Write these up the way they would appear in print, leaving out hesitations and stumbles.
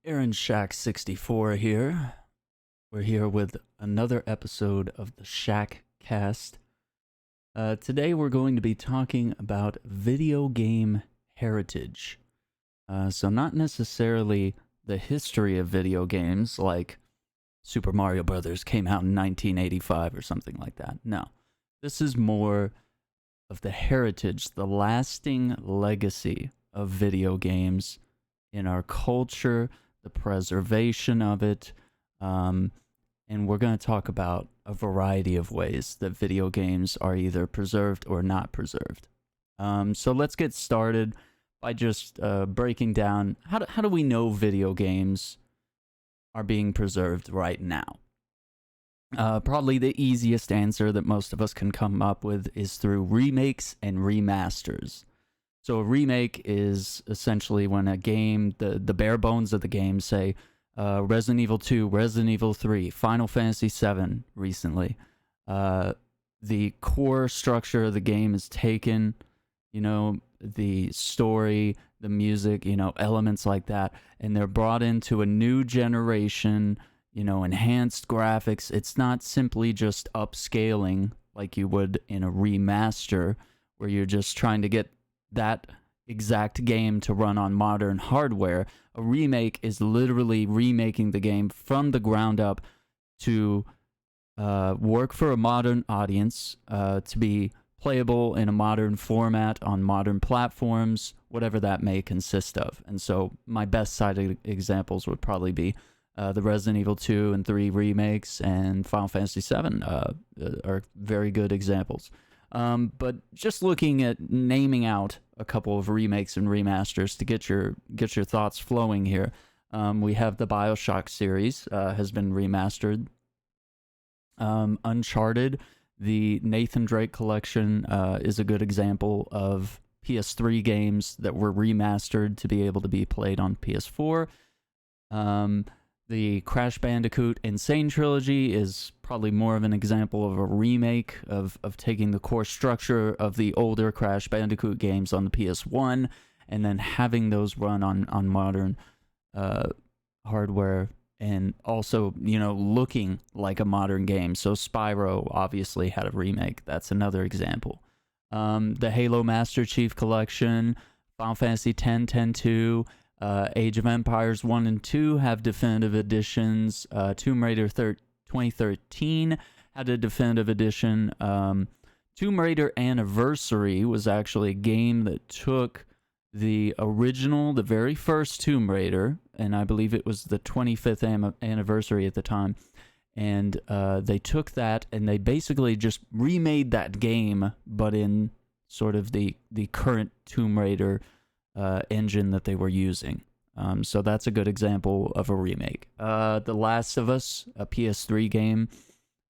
Aaron Shack64 here. We're here with another episode of the Shackcast. Today we're going to be talking about video game heritage. So not necessarily the history of video games, like Super Mario Brothers came out in 1985 or something like that. No, this is more of the heritage, the lasting legacy of video games in our culture, the preservation of it, and we're going to talk about a variety of ways that video games are either preserved or not preserved. So let's get started by just breaking down how do we know video games are being preserved right now. Probably the easiest answer that most of us can come up with is through remakes and remasters. So a remake is essentially when a game, the bare bones of the game, say Resident Evil 2, Resident Evil 3, Final Fantasy 7 recently. The core structure of the game is taken, the story, the music, elements like that, and they're brought into a new generation, enhanced graphics. It's not simply just upscaling like you would in a remaster, where you're just trying to get that exact game to run on modern hardware. A remake is literally remaking the game from the ground up to work for a modern audience, to be playable in a modern format on modern platforms, whatever that may consist of. And so my best cited examples would probably be the Resident Evil 2 and 3 remakes, and Final Fantasy 7 are very good examples. But just looking at naming out a couple of remakes and remasters to get your thoughts flowing here, we have the BioShock series has been remastered. Uncharted, the Nathan Drake collection, is a good example of PS3 games that were remastered to be able to be played on PS4. The Crash Bandicoot Insane Trilogy is probably more of an example of a remake of taking the core structure of the older Crash Bandicoot games on the PS1 and then having those run on modern hardware, and also, looking like a modern game. So Spyro obviously had a remake. That's another example. The Halo Master Chief Collection, Final Fantasy X, X-2, Age of Empires 1 and 2 have definitive editions. Tomb Raider 2013 had a definitive edition. Tomb Raider Anniversary was actually a game that took the original, the very first Tomb Raider, and I believe it was the 25th anniversary at the time, and they took that and they basically just remade that game, but in sort of the current Tomb Raider engine that they were using. So that's a good example of a remake. The Last of Us, a PS3 game,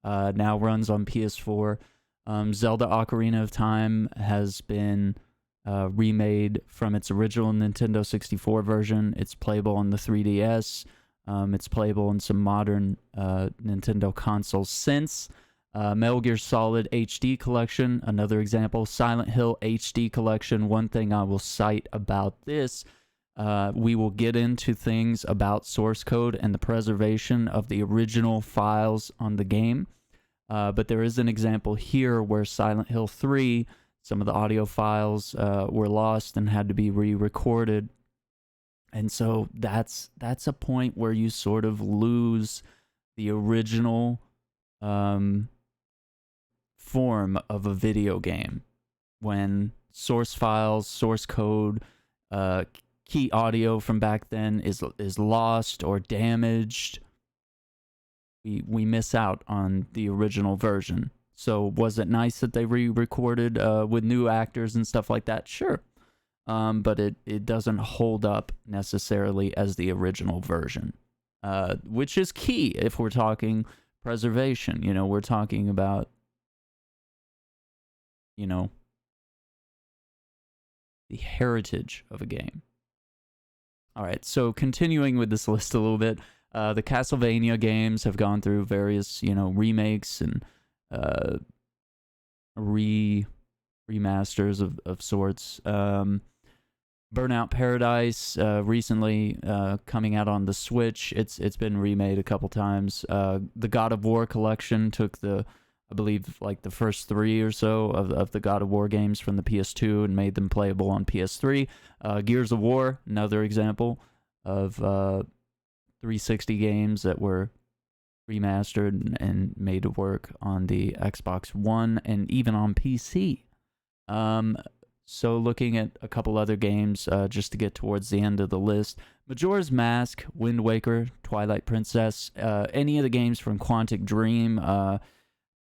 now runs on PS4. Zelda Ocarina of Time has been remade from its original Nintendo 64 version. It's playable on the 3DS. It's playable in some modern Nintendo consoles since. Metal Gear Solid HD Collection, another example. Silent Hill HD Collection. One thing I will cite about this, we will get into things about source code and the preservation of the original files on the game. But there is an example here where Silent Hill 3, some of the audio files were lost and had to be re-recorded. And so that's a point where you sort of lose the original form of a video game when source files, source code, key audio from back then is lost or damaged. We miss out on the original version. So was it nice that they re-recorded with new actors and stuff like that? Sure. But it doesn't hold up necessarily as the original version, which is key if we're talking preservation. We're talking about, the heritage of a game. All right, so continuing with this list a little bit, the Castlevania games have gone through various, remakes and remasters of sorts. Burnout Paradise, recently coming out on the Switch. It's been remade a couple times. The God of War collection took I believe, like the first 3 or so of the God of War games from the PS2 and made them playable on PS3. Gears of War, another example of 360 games that were remastered and made to work on the Xbox One and even on PC. So looking at a couple other games, just to get towards the end of the list, Majora's Mask, Wind Waker, Twilight Princess, any of the games from Quantic Dream,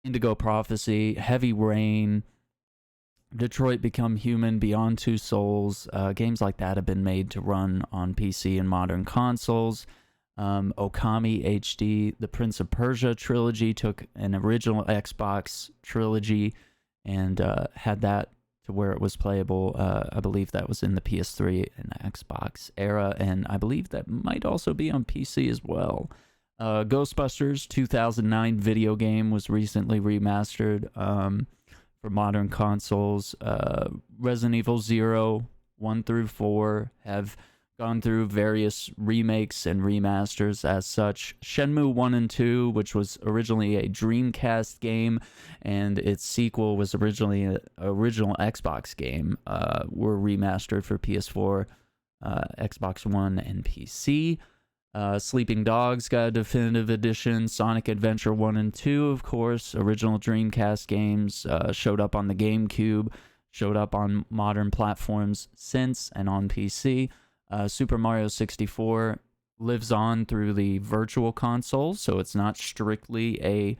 Indigo Prophecy, Heavy Rain, Detroit Become Human, Beyond Two Souls, games like that have been made to run on PC and modern consoles. Okami HD, the Prince of Persia trilogy took an original Xbox trilogy and had that to where it was playable. I believe that was in the PS3 and Xbox era, and I believe that might also be on PC as well. Ghostbusters 2009 video game was recently remastered for modern consoles. Resident Evil 0, 1 through 4 have gone through various remakes and remasters as such. Shenmue 1 and 2, which was originally a Dreamcast game, and its sequel was originally an original Xbox game, were remastered for PS4, Xbox One, and PC. Sleeping Dogs got a definitive edition. Sonic Adventure 1 and 2, of course, original Dreamcast games, showed up on the GameCube, showed up on modern platforms since, and on PC. Super Mario 64 lives on through the virtual console, so it's not strictly a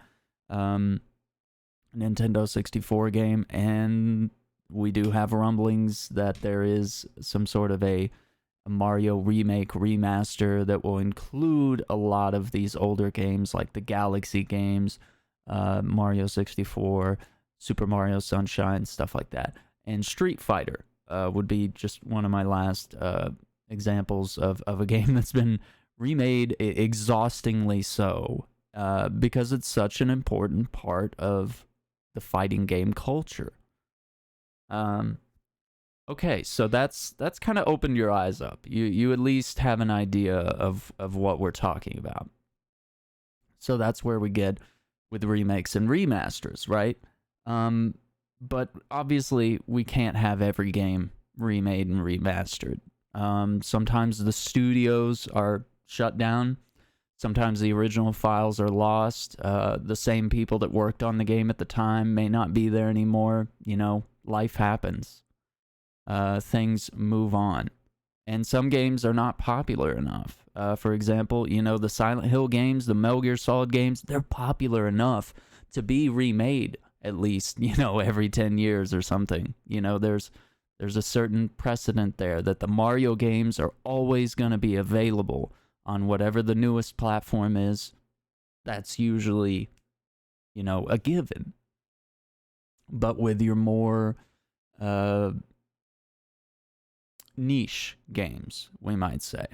Nintendo 64 game, and we do have rumblings that there is some sort of a Mario remake remaster that will include a lot of these older games like the Galaxy games, Mario 64, Super Mario Sunshine, stuff like that. And Street Fighter would be just one of my last examples of a game that's been remade exhaustingly so, because it's such an important part of the fighting game culture. Okay, so that's kind of opened your eyes up. You at least have an idea of what we're talking about. So that's where we get with remakes and remasters, right? But obviously we can't have every game remade and remastered. Sometimes the studios are shut down. Sometimes the original files are lost. The same people that worked on the game at the time may not be there anymore. You know, life happens. Things move on. And some games are not popular enough. For example, you know, the Silent Hill games, the Metal Gear Solid games, they're popular enough to be remade at least, you know, every 10 years or something. You know, there's a certain precedent there that the Mario games are always going to be available on whatever the newest platform is. That's usually, you know, a given. But with your more niche games, we might say,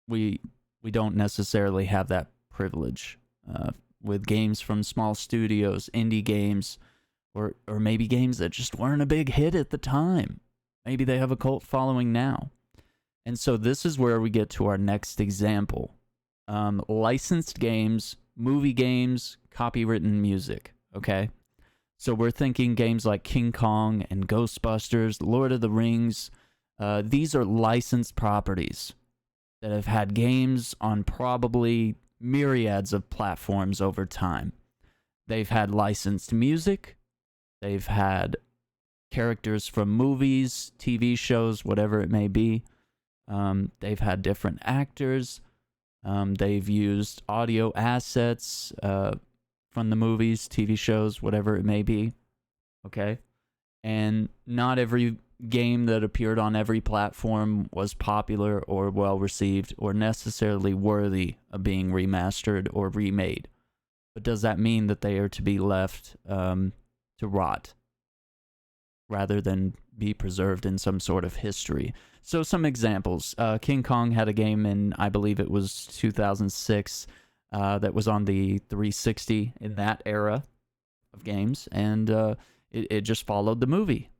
we don't necessarily have that privilege. With games from small studios, indie games, or maybe games that just weren't a big hit at the time. Maybe they have a cult following now. And so this is where we get to our next example. Licensed games, movie games, copywritten music, okay? So we're thinking games like King Kong and Ghostbusters, Lord of the Rings. These are licensed properties that have had games on probably myriads of platforms over time. They've had licensed music. They've had characters from movies, TV shows, whatever it may be. They've had different actors. They've used audio assets from the movies, TV shows, whatever it may be. Okay? And not every game that appeared on every platform was popular or well received or necessarily worthy of being remastered or remade. But does that mean that they are to be left to rot rather than be preserved in some sort of history? So some examples. King Kong had a game in, I believe it was 2006, that was on the 360 in that era of games, and it just followed the movie,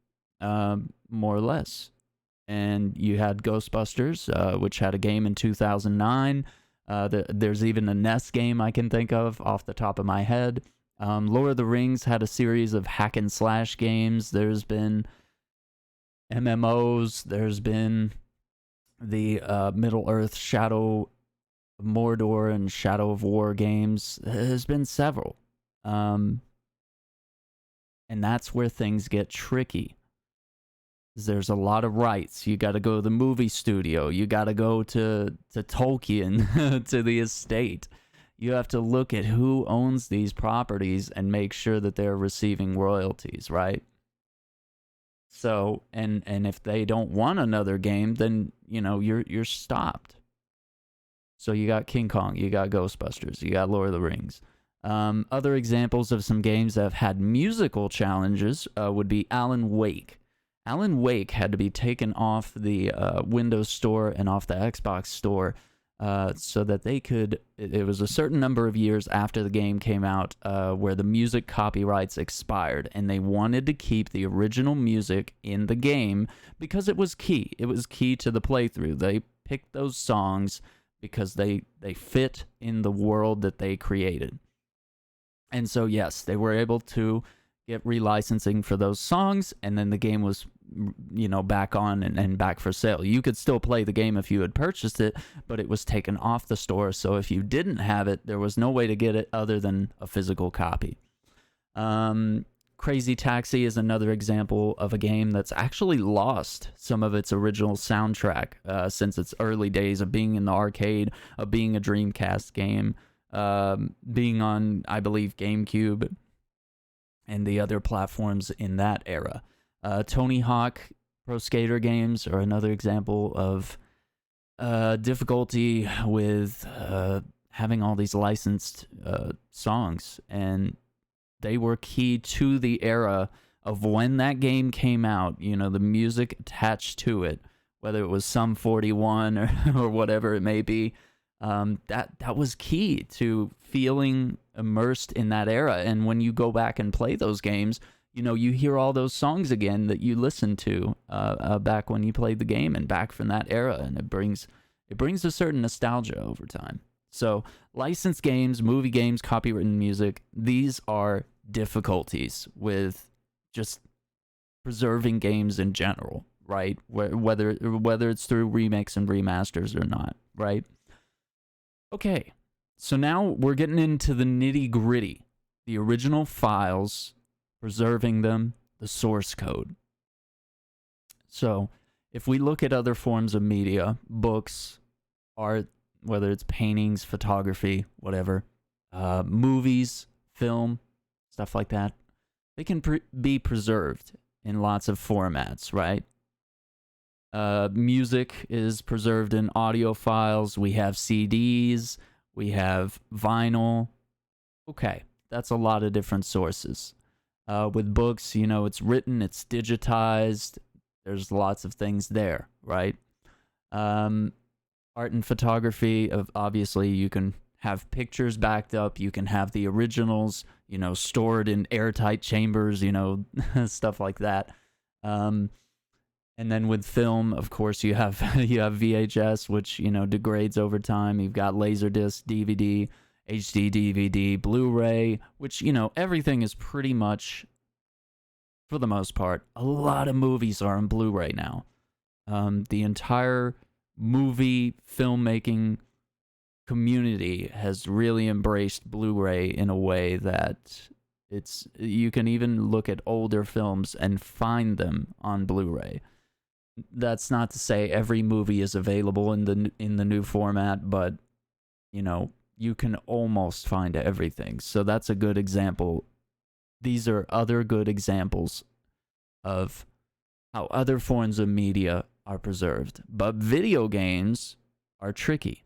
more or less. and you had Ghostbusters, which had a game in 2009. There's even a NES game I can think of off the top of my head. Lord of the Rings had a series of hack and slash games. There's been MMOs. There's been the Middle-earth Shadow of Mordor and Shadow of War games. There's been several. And that's where things get tricky. There's a lot of rights. You got to go to the movie studio. You got to go to Tolkien, to the estate. You have to look at who owns these properties and make sure that they're receiving royalties, right? So, and if they don't want another game, then, you know, you're stopped. So you got King Kong, you got Ghostbusters, you got Lord of the Rings. Other examples of some games that have had musical challenges would be Alan Wake. Alan Wake had to be taken off the Windows Store and off the Xbox Store so that they could, it was a certain number of years after the game came out where the music copyrights expired, and they wanted to keep the original music in the game because it was key. It was key to the playthrough. They picked those songs because they fit in the world that they created. And so, yes, they were able to get relicensing for those songs, and then the game was, you know, back on and back for sale. You could still play the game if you had purchased it, but it was taken off the store, so if you didn't have it, there was no way to get it other than a physical copy. Crazy Taxi is another example of a game that's actually lost some of its original soundtrack since its early days of being in the arcade, of being a Dreamcast game, being on, I believe, GameCube and the other platforms in that era. Tony Hawk Pro Skater games are another example of difficulty with having all these licensed songs, and they were key to the era of when that game came out. You know, the music attached to it, whether it was Sum 41 or whatever it may be, that was key to feeling immersed in that era. And when you go back and play those games, you know, you hear all those songs again that you listened to back when you played the game and back from that era, and it brings a certain nostalgia over time. So licensed games, movie games, copywritten music, these are difficulties with just preserving games in general, right? Whether it's through remakes and remasters or not, right? Okay, so now we're getting into the nitty-gritty, the original files, preserving them, the source code. So if we look at other forms of media, books, art, whether it's paintings, photography, whatever, movies, film, stuff like that, they can be preserved in lots of formats, right? Music is preserved in audio files. We have CDs. We have vinyl. Okay, that's a lot of different sources. With books, you know, it's written, it's digitized. There's lots of things there, right? Art and photography, obviously, you can have pictures backed up. You can have the originals, you know, stored in airtight chambers, you know, stuff like that. And then with film, of course, you have VHS, which, you know, degrades over time. You've got Laserdisc, DVD, HD DVD, Blu-ray, which, you know, everything is pretty much, for the most part, a lot of movies are on Blu-ray now. The entire movie filmmaking community has really embraced Blu-ray in a way that you can even look at older films and find them on Blu-ray. That's not to say every movie is available in the new format, but, you know, you can almost find everything. So that's a good example. These are other good examples of how other forms of media are preserved. But video games are tricky.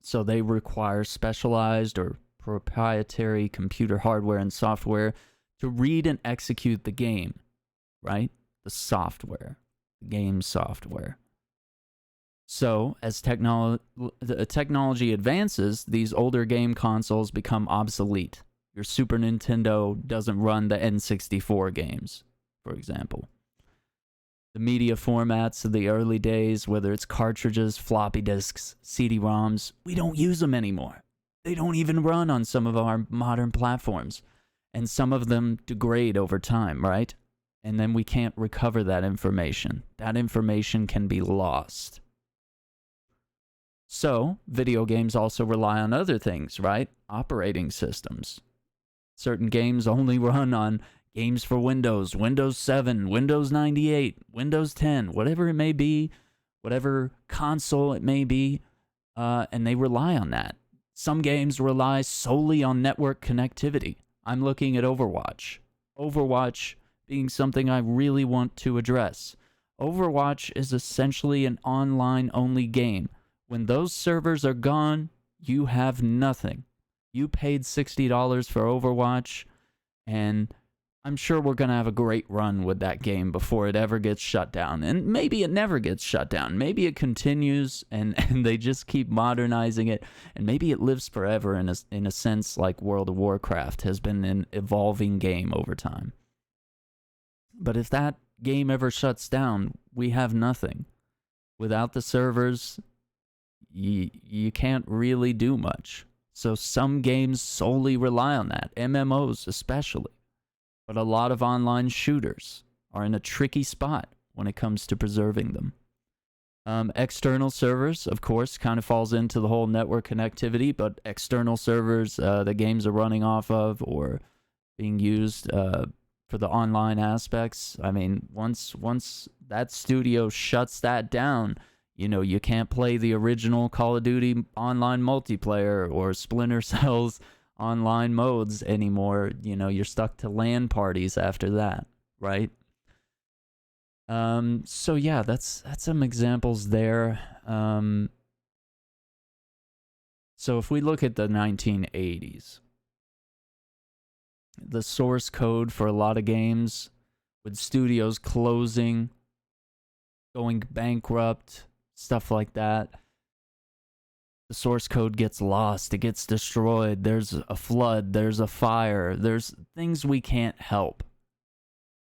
So they require specialized or proprietary computer hardware and software to read and execute the game, right? The software, the game software. So as technology advances, these older game consoles become obsolete. Your Super Nintendo doesn't run the N64 games, for example. The media formats of the early days, whether it's cartridges, floppy disks, CD-ROMs, we don't use them anymore. They don't even run on some of our modern platforms. And some of them degrade over time, right? And then we can't recover that information. That information can be lost. So, video games also rely on other things, right? Operating systems. Certain games only run on games for Windows, Windows 7, Windows 98, Windows 10, whatever it may be, whatever console it may be, and they rely on that. Some games rely solely on network connectivity. I'm looking at Overwatch. Overwatch being something I really want to address. Overwatch is essentially an online-only game. When those servers are gone, you have nothing. You paid $60 for Overwatch, and I'm sure we're going to have a great run with that game before it ever gets shut down. And maybe it never gets shut down. Maybe it continues, and they just keep modernizing it. And maybe it lives forever in a sense like World of Warcraft has been an evolving game over time. But if that game ever shuts down, we have nothing. Without the servers, you can't really do much. So some games solely rely on that, MMOs especially. But a lot of online shooters are in a tricky spot when it comes to preserving them. External servers, of course, kind of falls into the whole network connectivity, but external servers the games are running off of or being used for the online aspects. I mean, once that studio shuts that down, you know, you can't play the original Call of Duty online multiplayer or Splinter Cell's online modes anymore. You know, you're stuck to LAN parties after that, right? So yeah, that's some examples there. So if we look at the 1980s, the source code for a lot of games, with studios closing, going bankrupt, stuff like that, the source code gets lost, it gets destroyed, there's a flood, there's a fire, there's things we can't help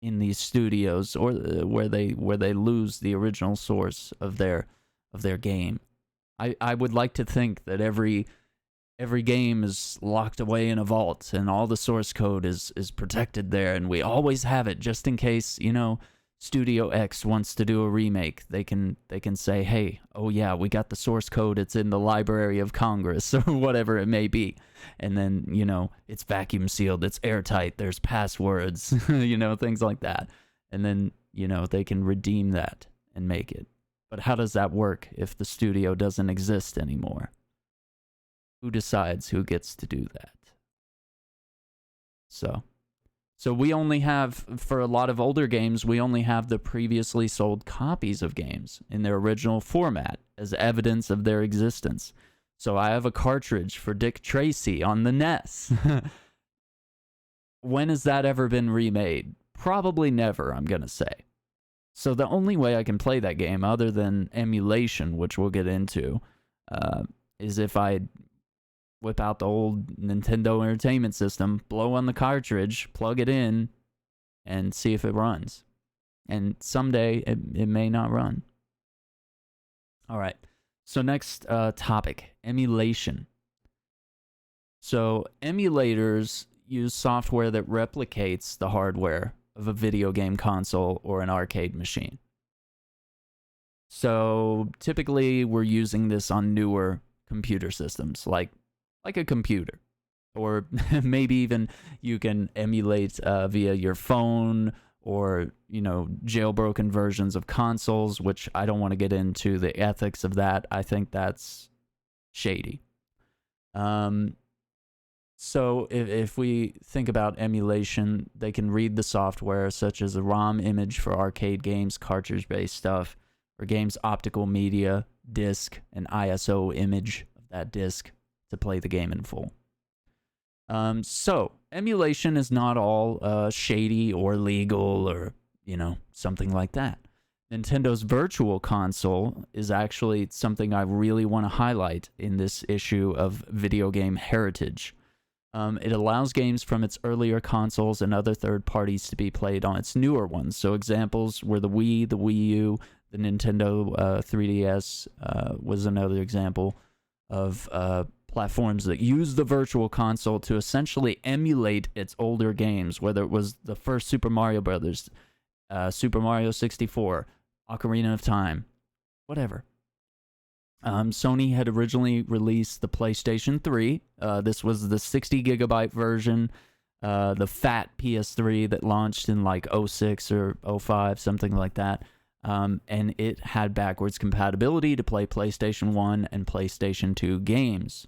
in these studios, or where they lose the original source of their game. I would like to think that every game is locked away in a vault and all the source code is protected there, and we always have it just in case, you know, Studio X wants to do a remake. They can say, hey, oh yeah, we got the source code, it's in the Library of Congress or whatever it may be. And then, you know, it's vacuum sealed, it's airtight, there's passwords, you know, things like that. And then, you know, they can redeem that and make it. But how does that work if the studio doesn't exist anymore? Who decides who gets to do that? So we only have, for a lot of older games, we only have the previously sold copies of games in their original format as evidence of their existence. So I have a cartridge for Dick Tracy on the NES. When has that ever been remade? Probably never, I'm going to say. So the only way I can play that game, other than emulation, which we'll get into, is if I whip out the old Nintendo Entertainment System, blow on the cartridge, plug it in, and see if it runs. And someday it may not run. All right. So next topic, emulation. So emulators use software that replicates the hardware of a video game console or an arcade machine. So typically we're using this on newer computer systems, like a computer, or maybe even you can emulate via your phone, or, you know, jailbroken versions of consoles, which I don't want to get into the ethics of that. I think that's shady. So if we think about emulation, they can read the software, such as a ROM image for arcade games, cartridge-based stuff, or games' optical media, disc, an ISO image of that disc, to play the game in full. So emulation is not all shady or legal or, you know, something like that. Nintendo's Virtual Console is actually something I really want to highlight in this issue of Videogame Heritage. It allows games from its earlier consoles and other third parties to be played on its newer ones. So examples were the Wii, the Wii U, the Nintendo 3DS was another example of platforms that use the Virtual Console to essentially emulate its older games, whether it was the first Super Mario Brothers, Super Mario 64, Ocarina of Time, whatever. Sony had originally released the PlayStation 3. This was the 60 gigabyte version, the fat PS3 that launched in like 06 or 05, something like that. And it had backwards compatibility to play PlayStation 1 and PlayStation 2 games.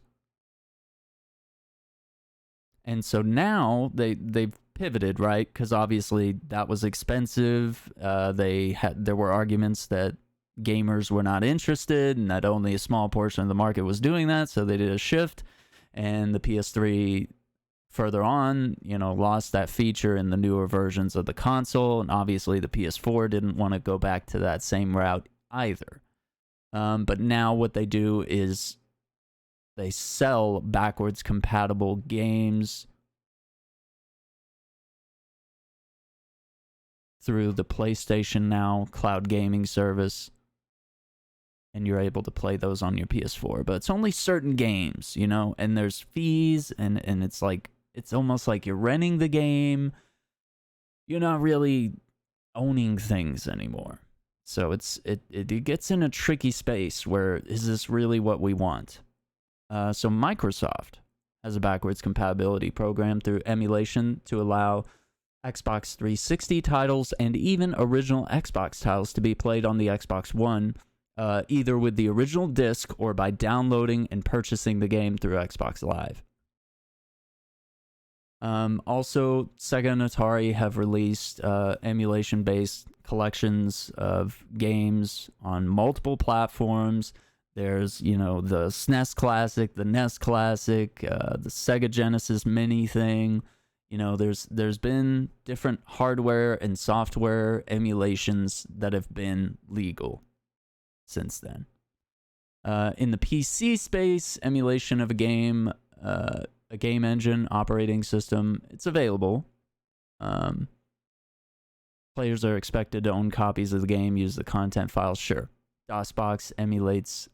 And so now they've pivoted, right? Because obviously that was expensive. There were arguments that gamers were not interested and that only a small portion of the market was doing that, so they did a shift, and the PS3 further on, lost that feature in the newer versions of the console, and obviously the PS4 didn't want to go back to that same route either. But now what they do is they sell backwards compatible games through the PlayStation Now cloud gaming service, and you're able to play those on your PS4. But it's only certain games, and there's fees, and it's like, it's almost like you're renting the game. You're not really owning things anymore. So it gets in a tricky space where, is this really what we want? So Microsoft has a backwards compatibility program through Emulation to allow Xbox 360 titles and even original Xbox titles to be played on the Xbox One, either with the original disc or by downloading and purchasing the game through Xbox Live. Also, Sega and Atari have released emulation-based collections of games on multiple platforms. There's, the SNES Classic, the NES Classic, the Sega Genesis Mini thing. There's been different hardware and software emulations that have been legal since then. In the PC space, emulation of a game engine, operating system, it's available. Players are expected to own copies of the game, use the content files, sure. DOSBox emulates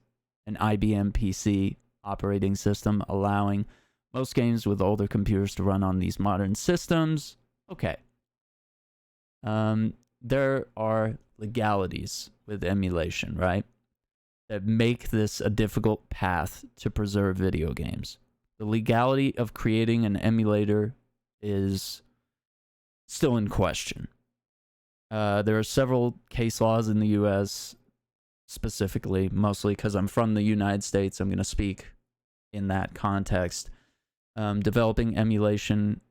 an IBM PC operating system, allowing most games with older computers to run on these modern systems. Okay. There are legalities with emulation, right? That make this a difficult path to preserve video games. The legality of creating an emulator is still in question. There are several case laws in the U.S., specifically, mostly because I'm from the United States, I'm going to speak in that context. Developing emulation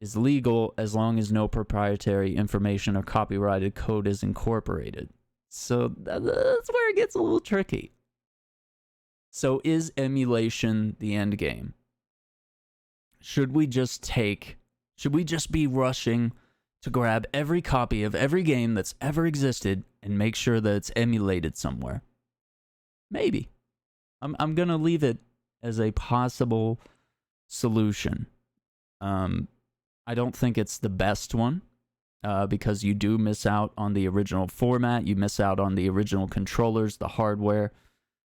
is legal as long as no proprietary information or copyrighted code is incorporated. So that's where it gets a little tricky. So is emulation the end game? Should we just be rushing to grab every copy of every game that's ever existed and make sure that it's emulated somewhere? Maybe. I'm going to leave it as a possible solution. I don't think it's the best one, because you do miss out on the original format, you miss out on the original controllers, the hardware.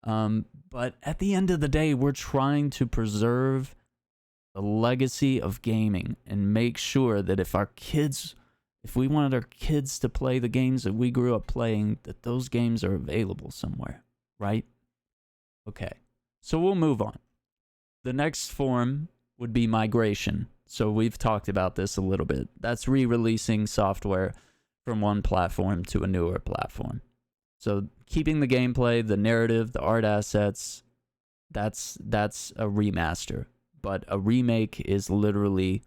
But at the end of the day, we're trying to preserve the legacy of gaming and make sure that if we wanted our kids to play the games that we grew up playing, that those games are available somewhere, right? Okay, so we'll move on. The next form would be migration. So we've talked about this a little bit. That's re-releasing software from one platform to a newer platform. So keeping the gameplay, the narrative, the art assets, that's a remaster. But a remake is literally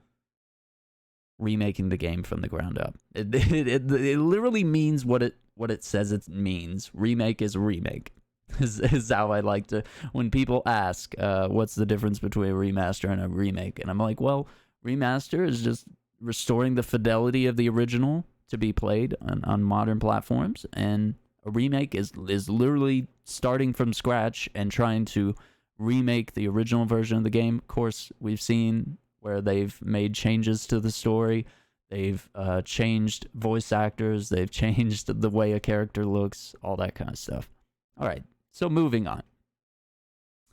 remaking the game from the ground up. It literally means what it says it means. Remake is a remake. Is how I like to, when people ask, what's the difference between a remaster and a remake? And I'm like, well, remaster is just restoring the fidelity of the original to be played on modern platforms, and a remake is literally starting from scratch and trying to remake the original version of the game. Of course, we've seen where they've made changes to the story. They've changed voice actors. They've changed the way a character looks, all that kind of stuff. All right, so moving on.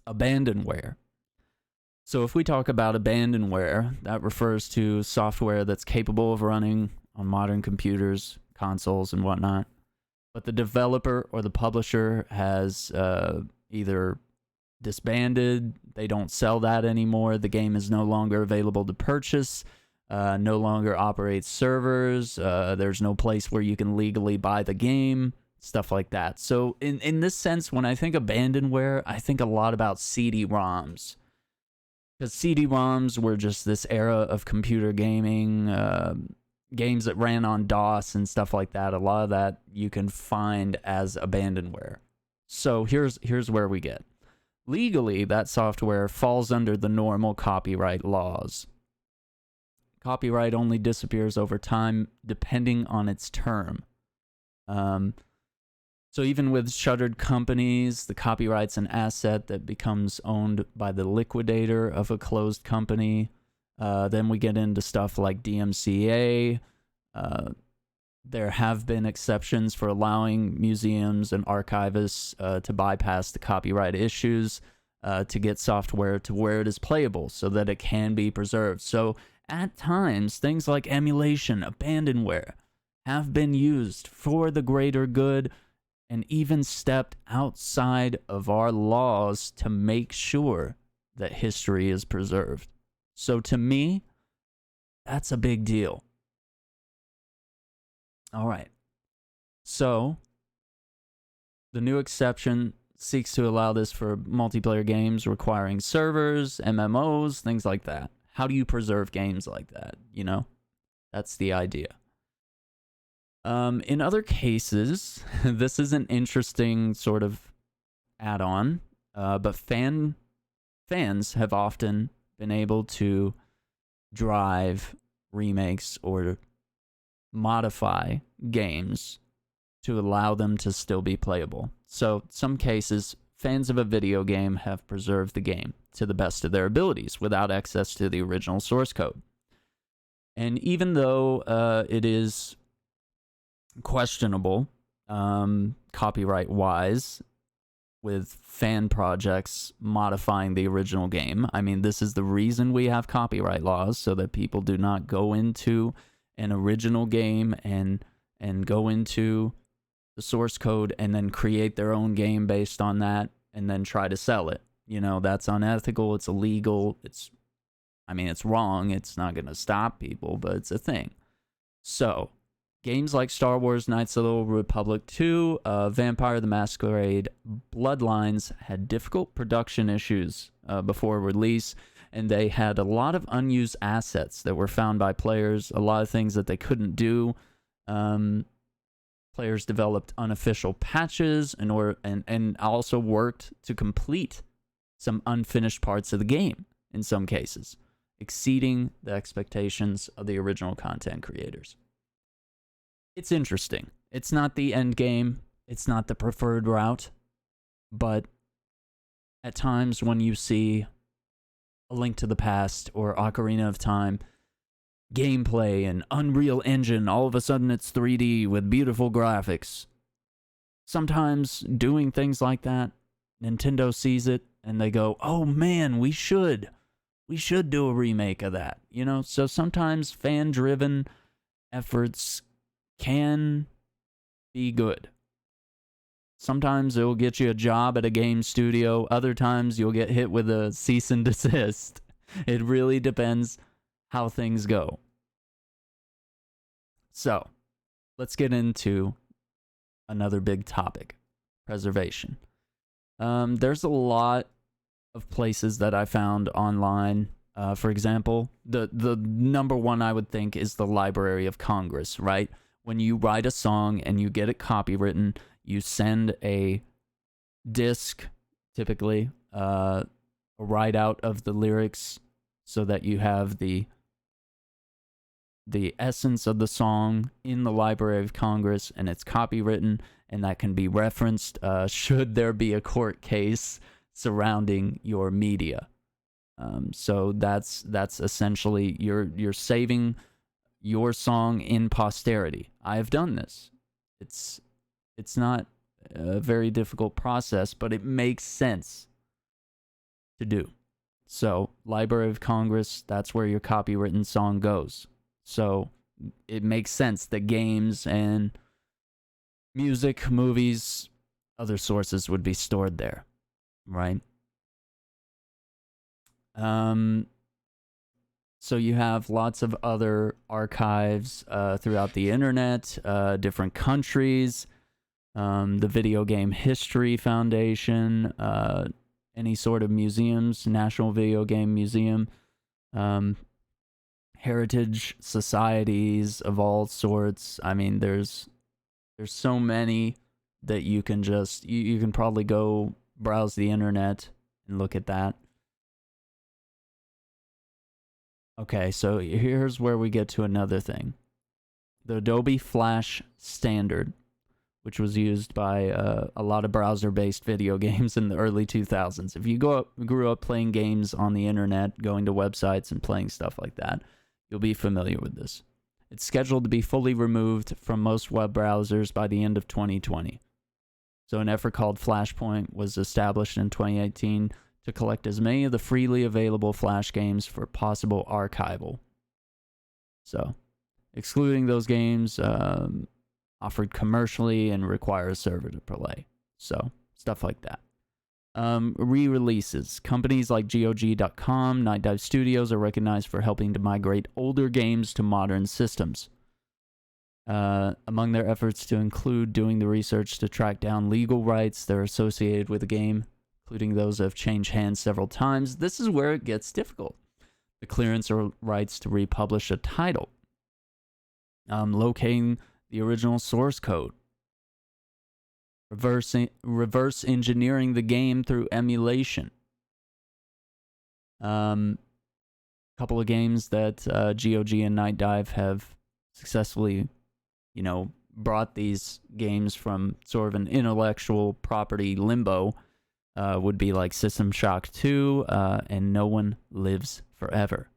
Abandonware. So if we talk about abandonware, that refers to software that's capable of running on modern computers, consoles, and whatnot. But the developer or the publisher has either disbanded, they don't sell that anymore, the game is no longer available to purchase, no longer operates servers, there's no place where you can legally buy the game, stuff like that. So in this sense, when I think abandonware, I think a lot about CD-ROMs. Because CD-ROMs were just this era of computer gaming, games that ran on DOS and stuff like that. A lot of that you can find as abandonware. So here's where we get. Legally, that software falls under the normal copyright laws. Copyright only disappears over time depending on its term. So even with shuttered companies, the copyright's an asset that becomes owned by the liquidator of a closed company. Then we get into stuff like DMCA. There have been exceptions for allowing museums and archivists to bypass the copyright issues to get software to where it is playable so that it can be preserved. So at times, things like emulation, abandonware, have been used for the greater good and even stepped outside of our laws to make sure that history is preserved. So to me, that's a big deal. All right. So the new exception seeks to allow this for multiplayer games requiring servers, MMOs, things like that. How do you preserve games like that? You know, that's the idea. In other cases, this is an interesting sort of add-on, but fans have often been able to drive remakes or modify games to allow them to still be playable. So, some cases, fans of a video game have preserved the game to the best of their abilities without access to the original source code. And even though it is questionable, copyright-wise, with fan projects modifying the original game. I mean, this is the reason we have copyright laws, so that people do not go into an original game and go into the source code and then create their own game based on that and then try to sell it. You know, that's unethical, it's illegal, it's wrong, it's not going to stop people, but it's a thing. So, games like Star Wars Knights of the Old Republic 2, Vampire the Masquerade Bloodlines had difficult production issues before release, and they had a lot of unused assets that were found by players, a lot of things that they couldn't do. Players developed unofficial patches and also worked to complete some unfinished parts of the game in some cases, exceeding the expectations of the original content creators. It's interesting. It's not the end game. It's not the preferred route. But at times when you see A Link to the Past or Ocarina of Time gameplay and Unreal Engine, all of a sudden it's 3D with beautiful graphics. Sometimes doing things like that, Nintendo sees it and they go, oh man, we should do a remake of that. You know, so sometimes fan-driven efforts can be good. Sometimes it'll get you a job at a game studio. Other times you'll get hit with a cease and desist. It really depends how things go. So, let's get into another big topic, preservation. There's a lot of places that I found online. For example, the number one I would think is the Library of Congress, right? When you write a song and you get it copywritten, you send a disc, typically, a write-out of the lyrics so that you have the essence of the song in the Library of Congress, and it's copywritten, and that can be referenced should there be a court case surrounding your media. So that's essentially you're saving your song in posterity. I have done this. It's not a very difficult process, but it makes sense to do. So, Library of Congress, that's where your copywritten song goes. So, it makes sense that games and music, movies, other sources would be stored there, right? So you have lots of other archives throughout the internet, different countries, the Video Game History Foundation, any sort of museums, National Video Game Museum, heritage societies of all sorts. I mean, there's so many that you can just you can probably go browse the internet and look at that. Okay, so here's where we get to another thing. The Adobe Flash standard, which was used by a lot of browser-based video games in the early 2000s. If you grew up playing games on the internet, going to websites and playing stuff like that, you'll be familiar with this. It's scheduled to be fully removed from most web browsers by the end of 2020. So an effort called Flashpoint was established in 2018 to collect as many of the freely available Flash games for possible archival. So, excluding those games offered commercially and require a server to play. So, stuff like that. Re-releases. Companies like GOG.com, Night Dive Studios are recognized for helping to migrate older games to modern systems. Among their efforts to include doing the research to track down legal rights that are associated with the game, including those that have changed hands several times. This is where it gets difficult. The clearance or rights to republish a title. Locating the original source code. Reverse engineering the game through emulation. Couple of games that GOG and Night Dive have successfully, brought these games from sort of an intellectual property limbo would be like System Shock 2 and No One Lives Forever.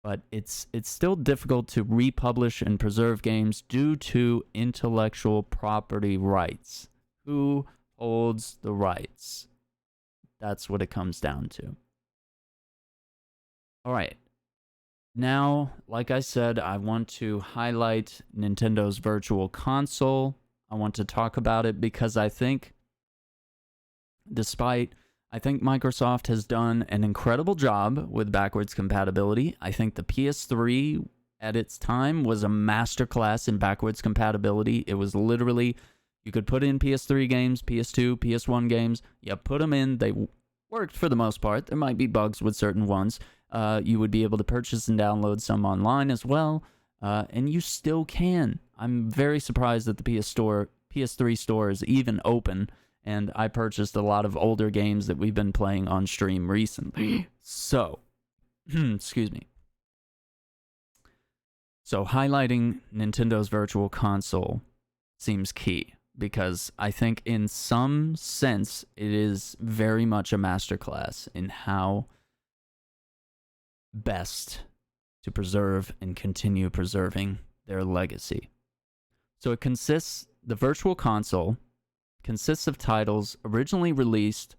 But it's still difficult to republish and preserve games due to intellectual property rights. Who holds the rights? That's what it comes down to. All right. Now, like I said, I want to highlight Nintendo's Virtual Console. I want to talk about it because I think Microsoft has done an incredible job with backwards compatibility. I think the PS3 at its time was a masterclass in backwards compatibility. It was literally, you could put in PS3 games, PS2, PS1 games. You put them in. They worked for the most part. There might be bugs with certain ones. You would be able to purchase and download some online as well. And you still can. I'm very surprised that the PS3 store is even open. And I purchased a lot of older games that we've been playing on stream recently. So, excuse me. So, highlighting Nintendo's Virtual Console seems key, because I think in some sense it is very much a masterclass in how best to preserve and continue preserving their legacy. So, the Virtual Console consists of titles originally released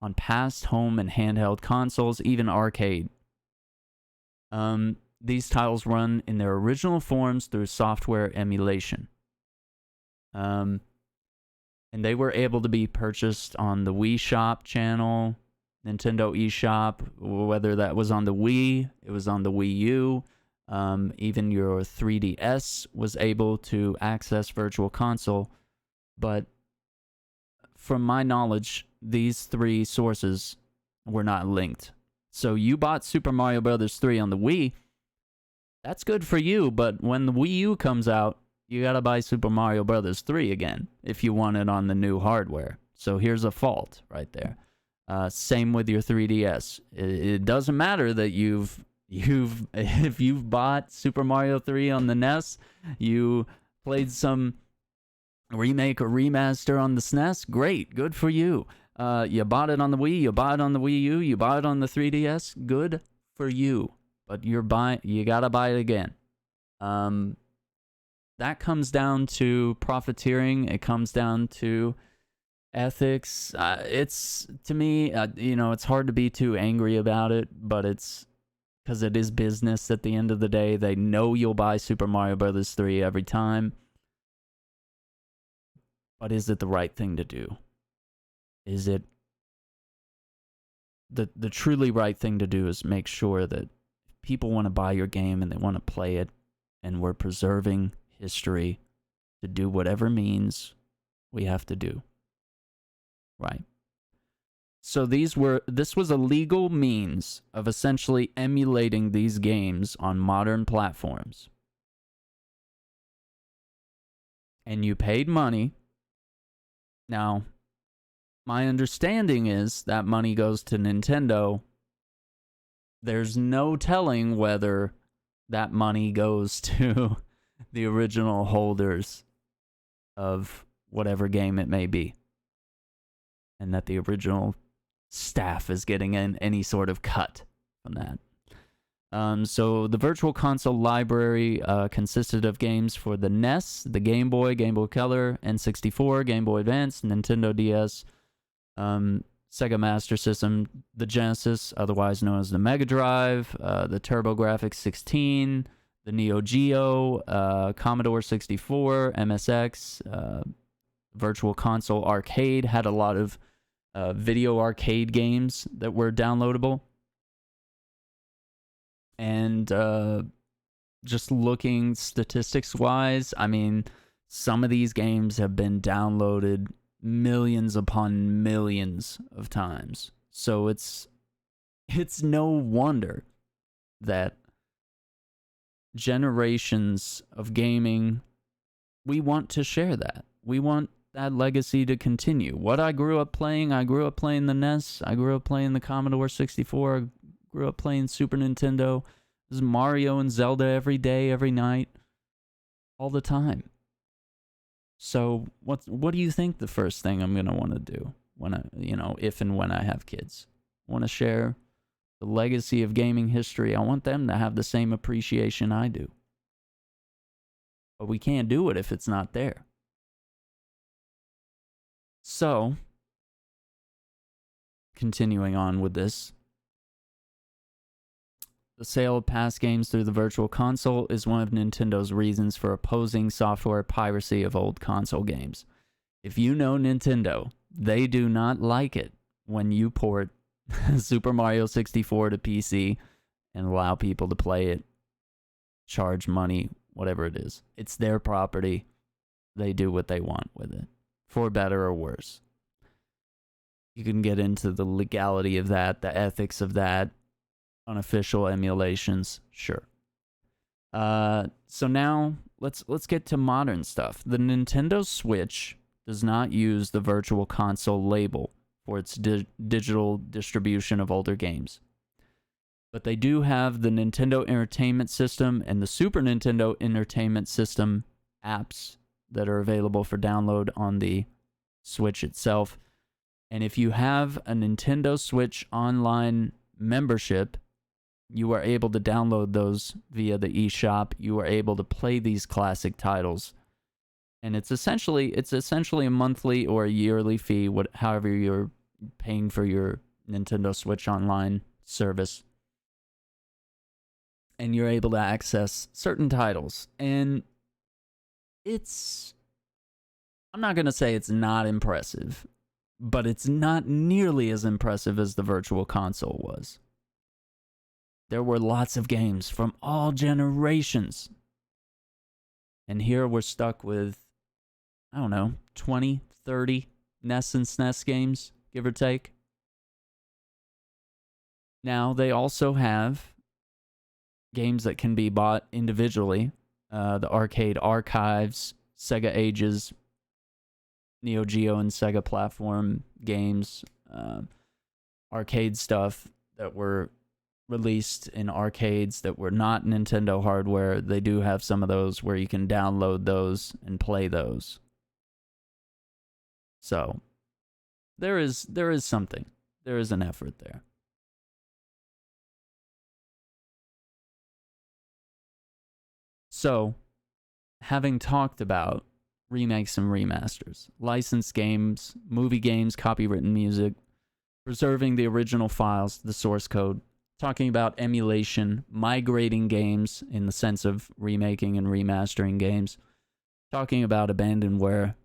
on past home and handheld consoles, even arcade. These titles run in their original forms through software emulation. And they were able to be purchased on the Wii Shop channel, Nintendo eShop, whether that was on the Wii, it was on the Wii U, even your 3DS was able to access Virtual Console, but from my knowledge, these three sources were not linked. So you bought Super Mario Bros. 3 on the Wii. That's good for you, but when the Wii U comes out, you gotta buy Super Mario Bros. 3 again if you want it on the new hardware. So here's a fault right there. Same with your 3DS. It doesn't matter that if you've bought Super Mario 3 on the NES, you played some remake or remaster on the SNES, great, good for you. You bought it on the Wii, you bought it on the Wii U, you bought it on the 3DS. Good for you, but you gotta buy it again. That comes down to profiteering. It comes down to ethics. It's, to me, it's hard to be too angry about it, but it's because it is business at the end of the day. They know you'll buy Super Mario Bros. 3 every time. But is it the right thing to do? Is it the truly right thing to do is make sure that if people want to buy your game and they want to play it, and we're preserving history to do whatever means we have to do. Right. So this was a legal means of essentially emulating these games on modern platforms. And you paid money. Now, my understanding is that money goes to Nintendo. There's no telling whether that money goes to the original holders of whatever game it may be, and that the original staff is getting any sort of cut from that. So the Virtual Console library consisted of games for the NES, the Game Boy, Game Boy Color, N64, Game Boy Advance, Nintendo DS, Sega Master System, the Genesis, otherwise known as the Mega Drive, the TurboGrafx 16, the Neo Geo, Commodore 64, MSX, Virtual Console Arcade had a lot of video arcade games that were downloadable. And just looking statistics-wise, I mean, some of these games have been downloaded millions upon millions of times. So it's no wonder that generations of gaming, we want to share that. We want that legacy to continue. What I grew up playing the NES, I grew up playing the Commodore 64, I grew up playing Super Nintendo. This is Mario and Zelda every day, every night, all the time. So what do you think the first thing I'm going to want to do when if and when I have kids? I want to share the legacy of gaming history. I want them to have the same appreciation I do. But we can't do it if it's not there. So, continuing on with this, the sale of past games through the Virtual Console is one of Nintendo's reasons for opposing software piracy of old console games. If you know Nintendo, they do not like it when you port Super Mario 64 to PC and allow people to play it, charge money, whatever it is. It's their property. They do what they want with it, for better or worse. You can get into the legality of that, the ethics of that, unofficial emulations, sure. So now let's get to modern stuff. The Nintendo Switch does not use the Virtual Console label for its digital distribution of older games. But they do have the Nintendo Entertainment System and the Super Nintendo Entertainment System apps that are available for download on the Switch itself. And if you have a Nintendo Switch Online membership, you are able to download those via the eShop. You are able to play these classic titles. And it's essentially a monthly or a yearly fee, however you're paying for your Nintendo Switch Online service. And you're able to access certain titles. And I'm not going to say it's not impressive, but it's not nearly as impressive as the Virtual Console was. There were lots of games from all generations. And here we're stuck with, 20, 30 NES and SNES games, give or take. Now, they also have games that can be bought individually. The Arcade Archives, Sega Ages, Neo Geo and Sega platform games, arcade stuff that were released in arcades that were not Nintendo hardware. They do have some of those where you can download those and play those. So, There is something. There is an effort there. So, having talked about remakes and remasters, licensed games, movie games, copywritten music, preserving the original files, the source code, talking about emulation, migrating games in the sense of remaking and remastering games, talking about abandonware,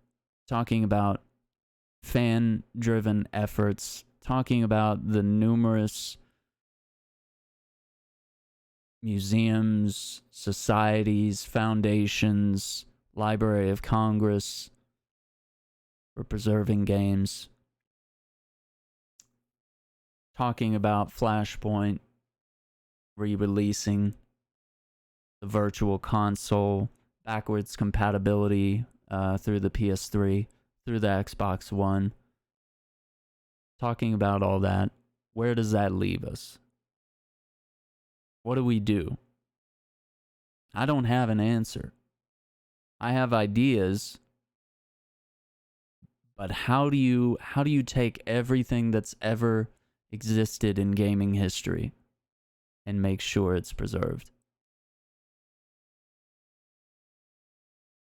talking about fan-driven efforts, talking about the numerous museums, societies, foundations, Library of Congress for preserving games, talking about Flashpoint re-releasing the virtual console, backwards compatibility through the PS3, through the Xbox One, talking about all that. Where does that leave us? What do we do? I don't have an answer. I have ideas, but how do you take everything that's ever existed in gaming history and make sure it's preserved?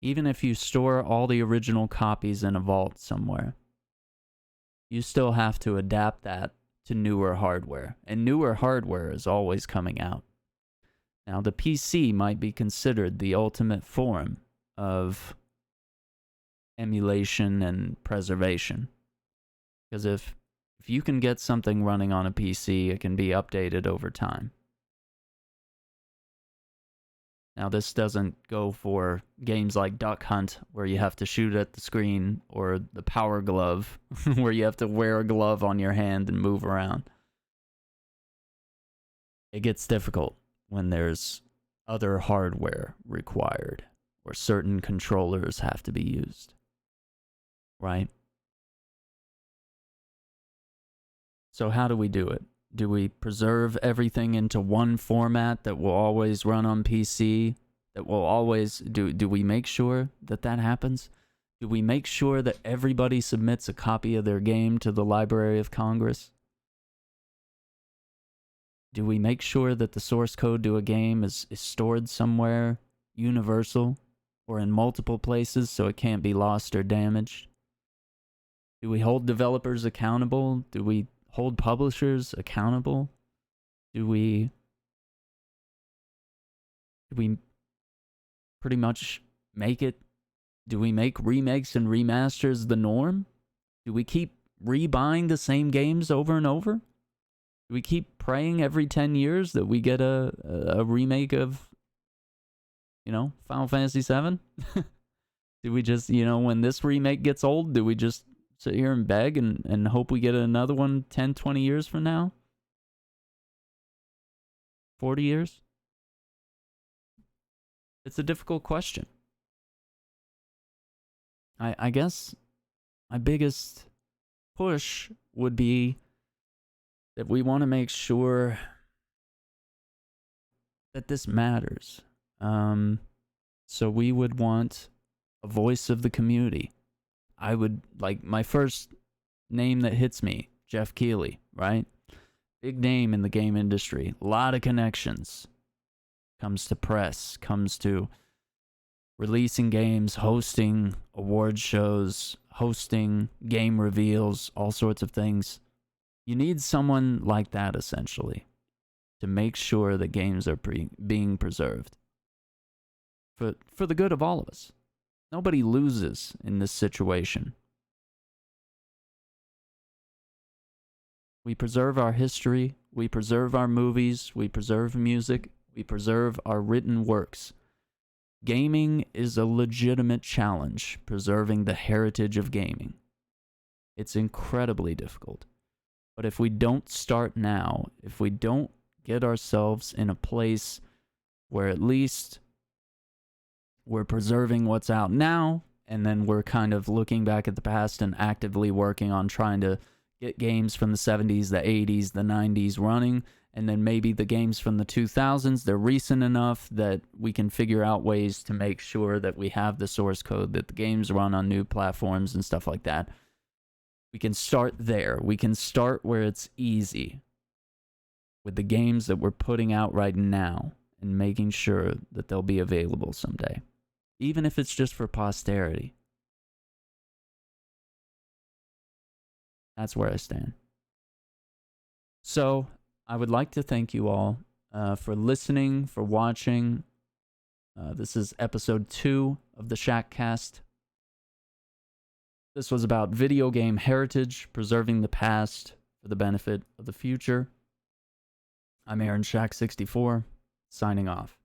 Even if you store all the original copies in a vault somewhere, you still have to adapt that to newer hardware, and newer hardware is always coming out. Now, the PC might be considered the ultimate form of emulation and preservation, because if you can get something running on a PC, it can be updated over time. Now, this doesn't go for games like Duck Hunt, where you have to shoot at the screen, or the Power Glove, where you have to wear a glove on your hand and move around. It gets difficult when there's other hardware required, or certain controllers have to be used. Right? So how do we do it? Do we preserve everything into one format that will always run on PC? That will always... Do we make sure that that happens? Do we make sure that everybody submits a copy of their game to the Library of Congress? Do we make sure that the source code to a game is stored somewhere universal or in multiple places so it can't be lost or damaged? Do we hold developers accountable? Do we hold publishers accountable? Do we pretty much make it... Do we make remakes and remasters the norm? Do we keep rebuying the same games over and over? Do we keep praying every 10 years that we get a remake of, Final Fantasy VII? Do we just, when this remake gets old, do we just sit here and beg and hope we get another one 10, 20 years from now? 40 years? It's a difficult question. I guess my biggest push would be that we want to make sure that this matters. So we would want a voice of the community. I would, my first name that hits me, Jeff Keighley, right? Big name in the game industry. A lot of connections. Comes to press, comes to releasing games, hosting award shows, hosting game reveals, all sorts of things. You need someone like that, essentially, to make sure that games are being preserved. For the good of all of us. Nobody loses in this situation. We preserve our history, we preserve our movies, we preserve music, we preserve our written works. Gaming is a legitimate challenge, preserving the heritage of gaming. It's incredibly difficult. But if we don't start now, if we don't get ourselves in a place where at least we're preserving what's out now, and then we're kind of looking back at the past and actively working on trying to get games from the 70s, the 80s, the 90s running, and then maybe the games from the 2000s, they're recent enough that we can figure out ways to make sure that we have the source code, that the games run on new platforms and stuff like that. We can start there. We can start where it's easy with the games that we're putting out right now and making sure that they'll be available someday, even if it's just for posterity. That's where I stand. So, I would like to thank you all for listening, for watching. This is episode 2 of the Shackcast. This was about video game heritage, preserving the past for the benefit of the future. I'm Aaron Shack64, signing off.